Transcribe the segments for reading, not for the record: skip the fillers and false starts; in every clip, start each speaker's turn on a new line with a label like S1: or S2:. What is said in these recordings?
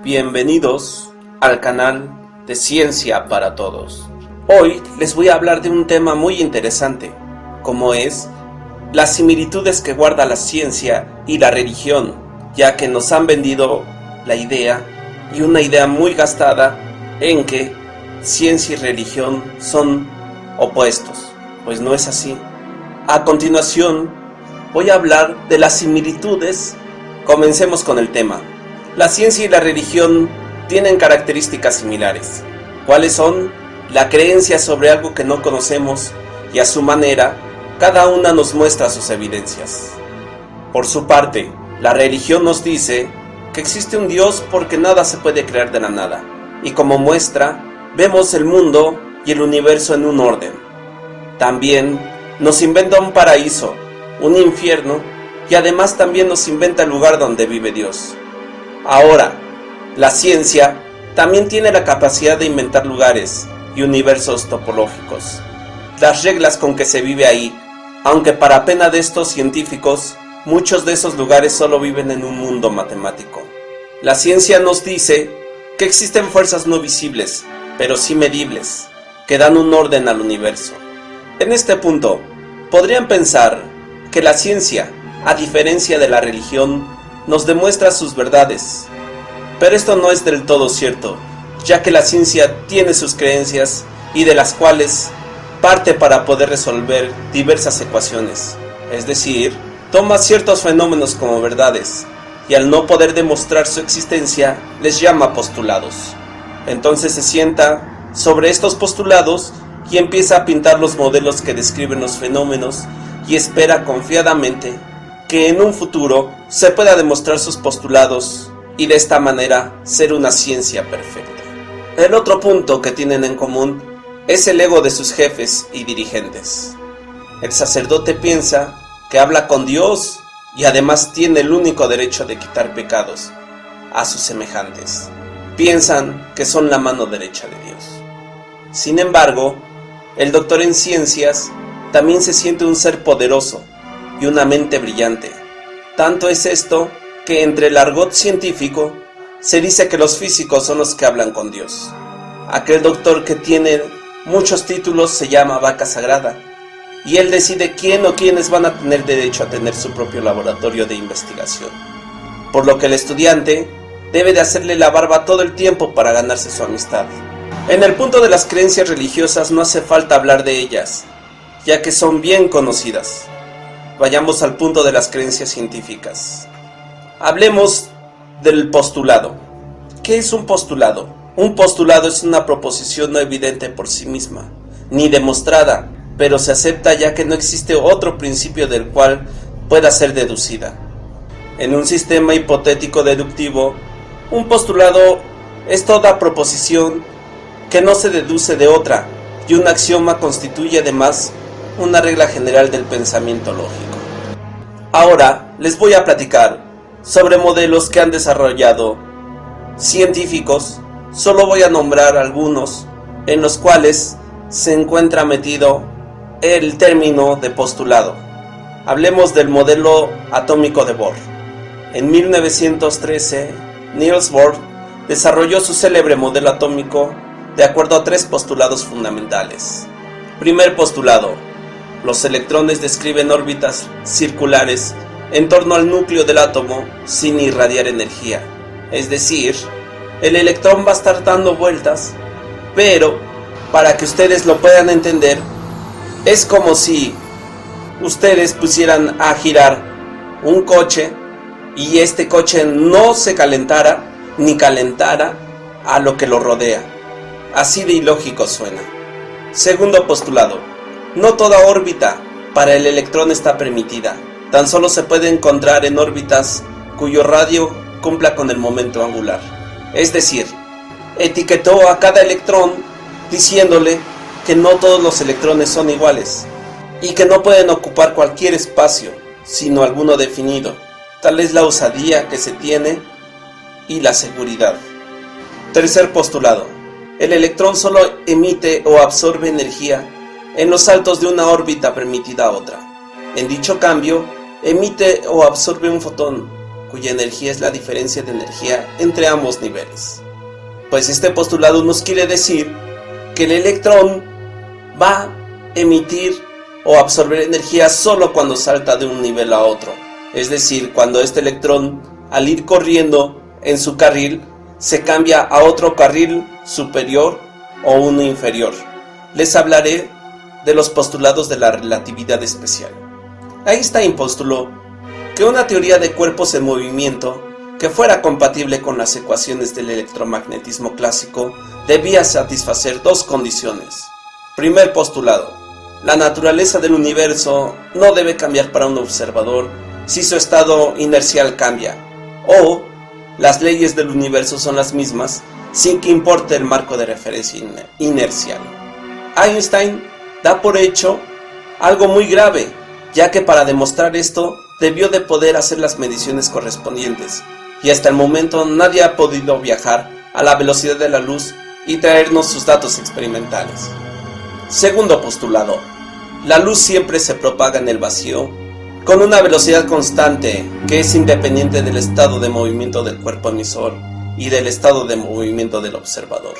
S1: Bienvenidos al canal de Ciencia para Todos. Hoy les voy a hablar de un tema muy interesante, como es las similitudes que guarda la ciencia y la religión, ya que nos han vendido la idea, y una idea muy gastada, en que ciencia y religión son opuestos, pues no es así. A continuación voy a hablar de las similitudes. Comencemos con el tema. La ciencia y la religión tienen características similares. ¿Cuáles son? La creencia sobre algo que no conocemos, y a su manera, cada una nos muestra sus evidencias. Por su parte, la religión nos dice que existe un Dios porque nada se puede crear de la nada, y como muestra, vemos el mundo y el universo en un orden. También nos inventa un paraíso, un infierno, y además también nos inventa el lugar donde vive Dios. Ahora, la ciencia también tiene la capacidad de inventar lugares y universos topológicos, las reglas con que se vive ahí, aunque para pena de estos científicos, muchos de esos lugares solo viven en un mundo matemático. La ciencia nos dice que existen fuerzas no visibles, pero sí medibles, que dan un orden al universo. En este punto, podrían pensar que la ciencia, a diferencia de la religión, nos demuestra sus verdades, pero esto no es del todo cierto, ya que la ciencia tiene sus creencias y de las cuales parte para poder resolver diversas ecuaciones, es decir, toma ciertos fenómenos como verdades, y al no poder demostrar su existencia, les llama postulados. Entonces se sienta sobre estos postulados y empieza a pintar los modelos que describen los fenómenos y espera confiadamente que en un futuro se pueda demostrar sus postulados y de esta manera ser una ciencia perfecta. El otro punto que tienen en común es el ego de sus jefes y dirigentes. El sacerdote piensa que habla con Dios y además tiene el único derecho de quitar pecados a sus semejantes. Piensan que son la mano derecha de Dios. Sin embargo, el doctor en ciencias también se siente un ser poderoso y una mente brillante. Tanto es esto que entre el argot científico se dice que los físicos son los que hablan con Dios. Aquel doctor que tiene muchos títulos se llama vaca sagrada, y él decide quién o quiénes van a tener derecho a tener su propio laboratorio de investigación. Por lo que el estudiante debe de hacerle la barba todo el tiempo para ganarse su amistad. En el punto de las creencias religiosas no hace falta hablar de ellas, ya que son bien conocidas. Vayamos al punto de las creencias científicas. Hablemos del postulado. ¿Qué es un postulado? Un postulado es una proposición no evidente por sí misma, ni demostrada, pero se acepta ya que no existe otro principio del cual pueda ser deducida. En un sistema hipotético deductivo, un postulado es toda proposición que no se deduce de otra, y un axioma constituye además una regla general del pensamiento lógico. Ahora les voy a platicar sobre modelos que han desarrollado científicos. Solo voy a nombrar algunos en los cuales se encuentra metido el término de postulado. Hablemos del modelo atómico de Bohr. En 1913, Niels Bohr desarrolló su célebre modelo atómico de acuerdo a tres postulados fundamentales. Primer postulado: los electrones describen órbitas circulares en torno al núcleo del átomo sin irradiar energía. Es decir, el electrón va a estar dando vueltas, pero para que ustedes lo puedan entender, es como si ustedes pusieran a girar un coche y este coche no se calentara ni calentara a lo que lo rodea. Así de ilógico suena. Segundo postulado: no toda órbita para el electrón está permitida. Tan solo se puede encontrar en órbitas cuyo radio cumpla con el momento angular. Es decir, etiquetó a cada electrón diciéndole que no todos los electrones son iguales y que no pueden ocupar cualquier espacio, sino alguno definido. Tal es la osadía que se tiene y la seguridad. Tercer postulado: el electrón solo emite o absorbe energía en los saltos de una órbita permitida a otra. En dicho cambio, emite o absorbe un fotón, cuya energía es la diferencia de energía entre ambos niveles. Pues este postulado nos quiere decir que el electrón va a emitir o absorber energía solo cuando salta de un nivel a otro. Es decir, cuando este electrón, al ir corriendo en su carril, se cambia a otro carril superior o uno inferior. Les hablaré de los postulados de la relatividad especial. Einstein postuló que una teoría de cuerpos en movimiento que fuera compatible con las ecuaciones del electromagnetismo clásico debía satisfacer dos condiciones. Primer postulado: la naturaleza del universo no debe cambiar para un observador si su estado inercial cambia, o las leyes del universo son las mismas sin que importe el marco de referencia inercial. Einstein da por hecho algo muy grave, ya que para demostrar esto debió de poder hacer las mediciones correspondientes, y hasta el momento nadie ha podido viajar a la velocidad de la luz y traernos sus datos experimentales. Segundo postulado: la luz siempre se propaga en el vacío con una velocidad constante que es independiente del estado de movimiento del cuerpo emisor y del estado de movimiento del observador.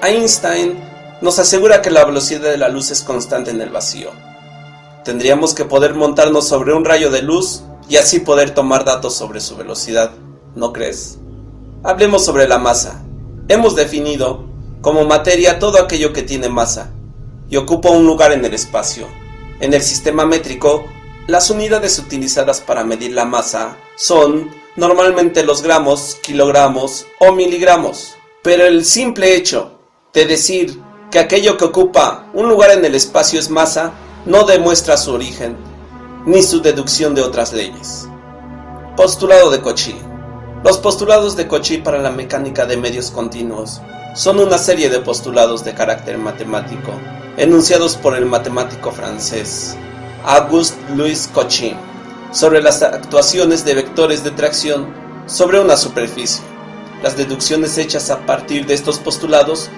S1: Einstein nos asegura que la velocidad de la luz es constante en el vacío. Tendríamos que poder montarnos sobre un rayo de luz y así poder tomar datos sobre su velocidad, ¿no crees? Hablemos sobre la masa. Hemos definido como materia todo aquello que tiene masa y ocupa un lugar en el espacio. En el sistema métrico, las unidades utilizadas para medir la masa son normalmente los gramos, kilogramos o miligramos. Pero el simple hecho de decir que aquello que ocupa un lugar en el espacio es masa no demuestra su origen ni su deducción de otras leyes. Postulado de Cauchy. Los postulados de Cauchy para la mecánica de medios continuos son una serie de postulados de carácter matemático enunciados por el matemático francés Auguste-Louis Cauchy sobre las actuaciones de vectores de tracción sobre una superficie. Las deducciones hechas a partir de estos postulados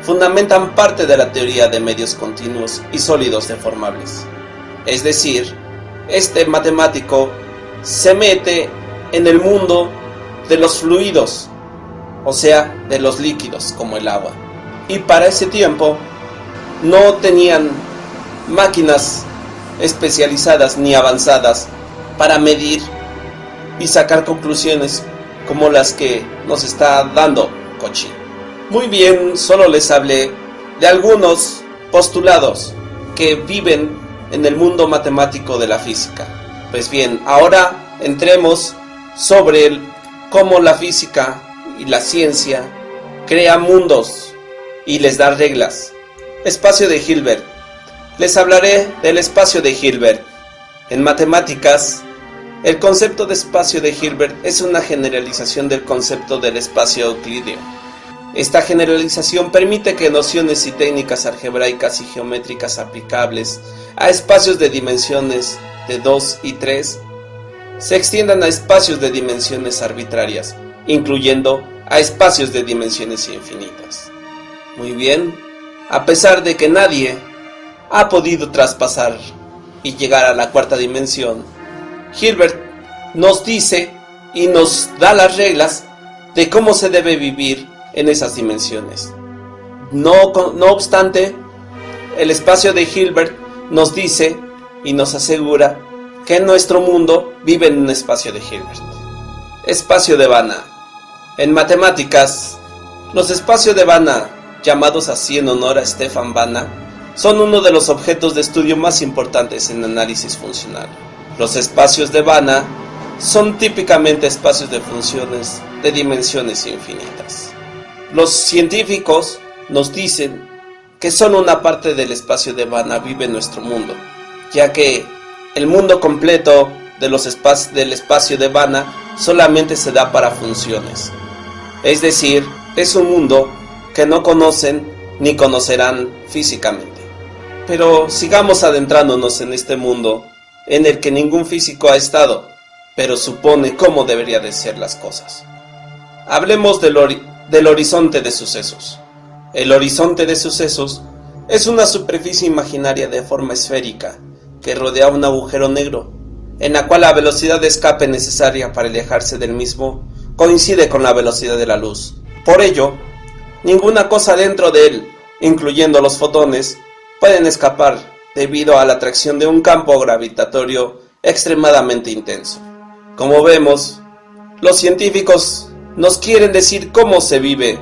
S1: fundamentan parte de la teoría de medios continuos y sólidos deformables. Es decir, este matemático se mete en el mundo de los fluidos, o sea, de los líquidos como el agua. Y para ese tiempo no tenían máquinas especializadas ni avanzadas para medir y sacar conclusiones como las que nos está dando Cauchy. Muy bien, solo les hablé de algunos postulados que viven en el mundo matemático de la física. Pues bien, ahora entremos sobre cómo la física y la ciencia crea mundos y les da reglas. Espacio de Hilbert. Les hablaré del espacio de Hilbert. En matemáticas, el concepto de espacio de Hilbert es una generalización del concepto del espacio euclídeo. Esta generalización permite que nociones y técnicas algebraicas y geométricas aplicables a espacios de dimensiones de 2 y 3 se extiendan a espacios de dimensiones arbitrarias, incluyendo a espacios de dimensiones infinitas. Muy bien, a pesar de que nadie ha podido traspasar y llegar a la cuarta dimensión, Hilbert nos dice y nos da las reglas de cómo se debe vivir en esas dimensiones. No obstante, el espacio de Hilbert nos dice y nos asegura que nuestro mundo vive en un espacio de Hilbert. Espacio de Vanna. En matemáticas, los espacios de Vanna, llamados así en honor a Stefan Vanna, son uno de los objetos de estudio más importantes en análisis funcional. Los espacios de Vanna son típicamente espacios de funciones de dimensiones infinitas. Los científicos nos dicen que solo una parte del espacio de Vanna vive en nuestro mundo, ya que el mundo completo del espacio de Vanna solamente se da para funciones. Es decir, es un mundo que no conocen ni conocerán físicamente. Pero sigamos adentrándonos en este mundo en el que ningún físico ha estado, pero supone cómo deberían de ser las cosas. Hablemos del horizonte de sucesos. El horizonte de sucesos es una superficie imaginaria de forma esférica que rodea un agujero negro, en la cual la velocidad de escape necesaria para alejarse del mismo coincide con la velocidad de la luz. Por ello, ninguna cosa dentro de él, incluyendo los fotones, pueden escapar debido a la atracción de un campo gravitatorio extremadamente intenso. Como vemos, los científicos nos quieren decir cómo se vive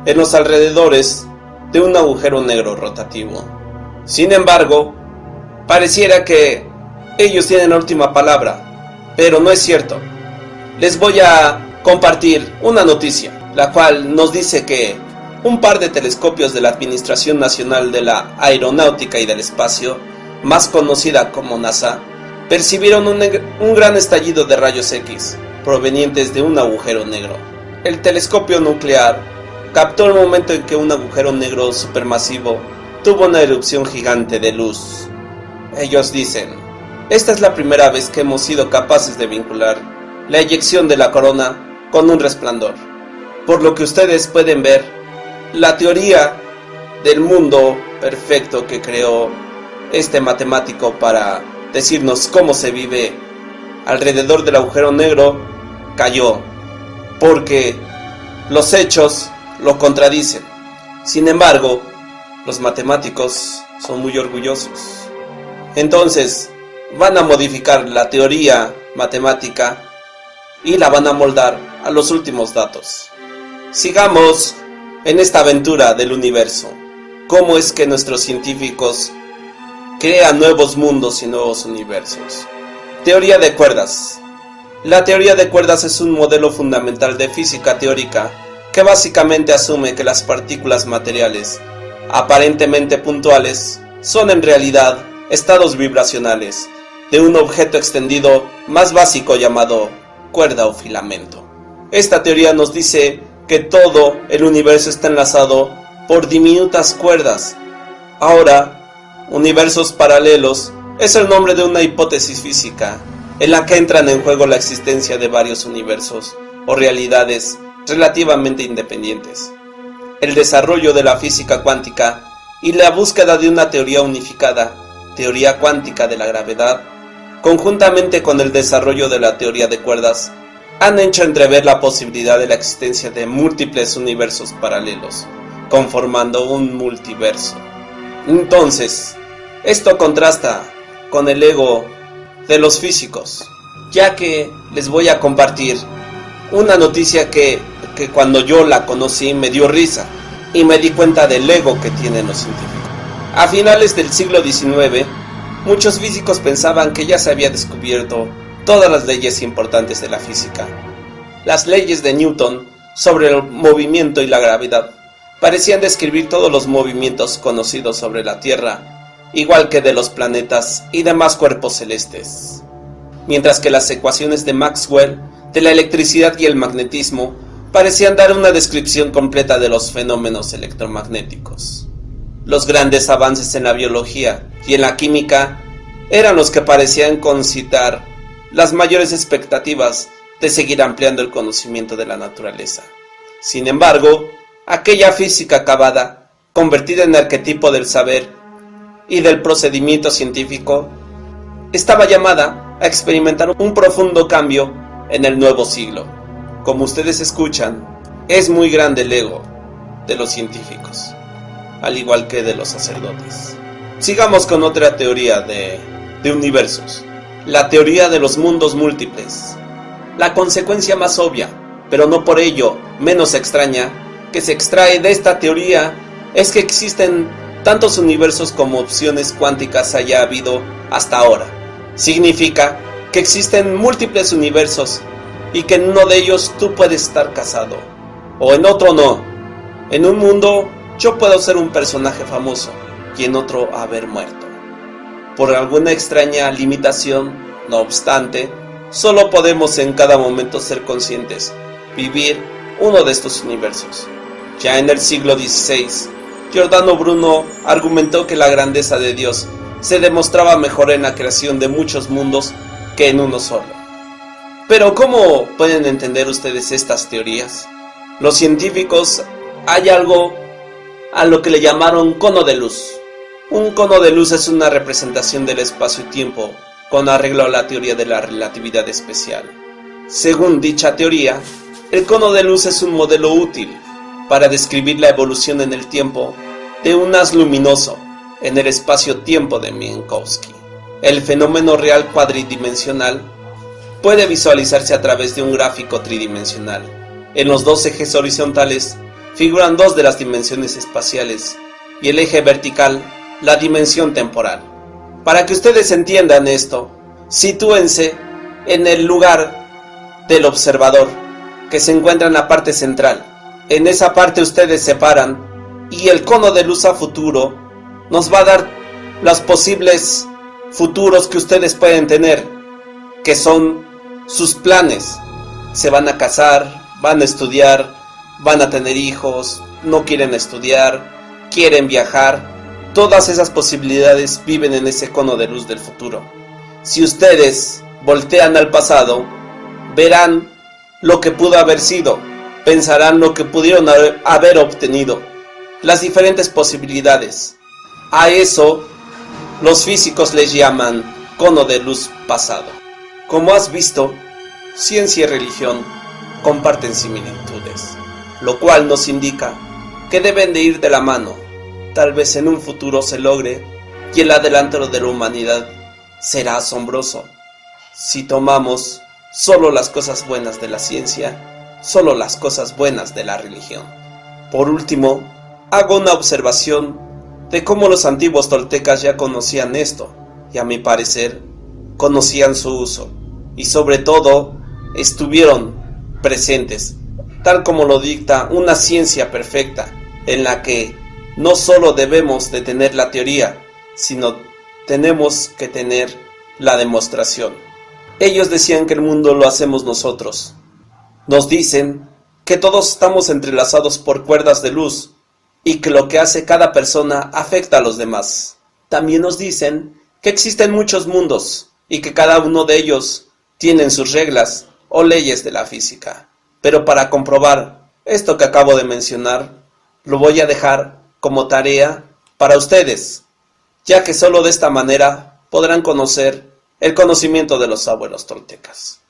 S1: en los alrededores de un agujero negro rotativo. Sin embargo, pareciera que ellos tienen la última palabra, pero no es cierto. Les voy a compartir una noticia, la cual nos dice que un par de telescopios de la Administración Nacional de la Aeronáutica y del Espacio, más conocida como NASA, percibieron un gran estallido de rayos X provenientes de un agujero negro. El telescopio nuclear captó el momento en que un agujero negro supermasivo tuvo una erupción gigante de luz. Ellos dicen: esta es la primera vez que hemos sido capaces de vincular la eyección de la corona con un resplandor. Por lo que ustedes pueden ver, la teoría del mundo perfecto que creó este matemático para decirnos cómo se vive alrededor del agujero negro cayó, porque los hechos lo contradicen. Sin embargo, los matemáticos son muy orgullosos. Entonces, van a modificar la teoría matemática y la van a moldar a los últimos datos. Sigamos en esta aventura del universo. ¿Cómo es que nuestros científicos crean nuevos mundos y nuevos universos? Teoría de cuerdas. La teoría de cuerdas es un modelo fundamental de física teórica que básicamente asume que las partículas materiales, aparentemente puntuales, son en realidad estados vibracionales de un objeto extendido más básico llamado cuerda o filamento. Esta teoría nos dice que todo el universo está enlazado por diminutas cuerdas. Ahora, universos paralelos es el nombre de una hipótesis física en la que entran en juego la existencia de varios universos o realidades relativamente independientes, el desarrollo de la física cuántica y la búsqueda de una teoría unificada, teoría cuántica de la gravedad, conjuntamente con el desarrollo de la teoría de cuerdas, han hecho entrever la posibilidad de la existencia de múltiples universos paralelos, conformando un multiverso. Entonces, esto contrasta con el ego de los físicos, ya que les voy a compartir una noticia que cuando yo la conocí me dio risa y me di cuenta del ego que tienen los científicos. A finales del siglo XIX, muchos físicos pensaban que ya se había descubierto todas las leyes importantes de la física. Las leyes de Newton sobre el movimiento y la gravedad parecían describir todos los movimientos conocidos sobre la Tierra, igual que de los planetas y demás cuerpos celestes, mientras que las ecuaciones de Maxwell de la electricidad y el magnetismo parecían dar una descripción completa de los fenómenos electromagnéticos. Los grandes avances en la biología y en la química eran los que parecían concitar las mayores expectativas de seguir ampliando el conocimiento de la naturaleza. Sin embargo, aquella física acabada, convertida en arquetipo del saber y del procedimiento científico, estaba llamada a experimentar un profundo cambio en el nuevo siglo. Como ustedes escuchan, es muy grande el ego de los científicos, al igual que de los sacerdotes. Sigamos con otra teoría de universos, la teoría de los mundos múltiples. La consecuencia más obvia, pero no por ello menos extraña, que se extrae de esta teoría es que existen tantos universos como opciones cuánticas haya habido hasta ahora. Significa que existen múltiples universos y que en uno de ellos tú puedes estar casado, o en otro no. En un mundo yo puedo ser un personaje famoso y en otro haber muerto. Por alguna extraña limitación, no obstante, solo podemos en cada momento ser conscientes, vivir uno de estos universos. Ya en el siglo XVI, Giordano Bruno argumentó que la grandeza de Dios se demostraba mejor en la creación de muchos mundos que en uno solo. Pero ¿cómo pueden entender ustedes estas teorías? Los científicos hay algo a lo que le llamaron cono de luz. Un cono de luz es una representación del espacio y tiempo con arreglo a la teoría de la relatividad especial. Según dicha teoría, el cono de luz es un modelo útil para describir la evolución en el tiempo de un haz luminoso en el espacio-tiempo de Minkowski. El fenómeno real cuadridimensional puede visualizarse a través de un gráfico tridimensional. En los dos ejes horizontales figuran dos de las dimensiones espaciales y el eje vertical la dimensión temporal. Para que ustedes entiendan esto, sitúense en el lugar del observador, que se encuentra en la parte central. En esa parte ustedes se paran y el cono de luz a futuro nos va a dar los posibles futuros que ustedes pueden tener, que son sus planes. Se van a casar, van a estudiar, van a tener hijos, no quieren estudiar, quieren viajar. Todas esas posibilidades viven en ese cono de luz del futuro. Si ustedes voltean al pasado, verán lo que pudo haber sido, pensarán lo que pudieron haber obtenido, las diferentes posibilidades. A eso los físicos les llaman cono de luz pasado. Como has visto, ciencia y religión comparten similitudes, lo cual nos indica que deben de ir de la mano. Tal vez en un futuro se logre y el adelanto de la humanidad será asombroso si tomamos solo las cosas buenas de la ciencia, solo las cosas buenas de la religión. Por último, hago una observación de cómo los antiguos toltecas ya conocían esto, y a mi parecer, conocían su uso, y sobre todo, estuvieron presentes, tal como lo dicta una ciencia perfecta, en la que no solo debemos de tener la teoría, sino tenemos que tener la demostración. Ellos decían que el mundo lo hacemos nosotros. Nos dicen que todos estamos entrelazados por cuerdas de luz y que lo que hace cada persona afecta a los demás. También nos dicen que existen muchos mundos y que cada uno de ellos tienen sus reglas o leyes de la física. Pero para comprobar esto que acabo de mencionar, lo voy a dejar como tarea para ustedes, ya que solo de esta manera podrán conocer el conocimiento de los abuelos toltecas.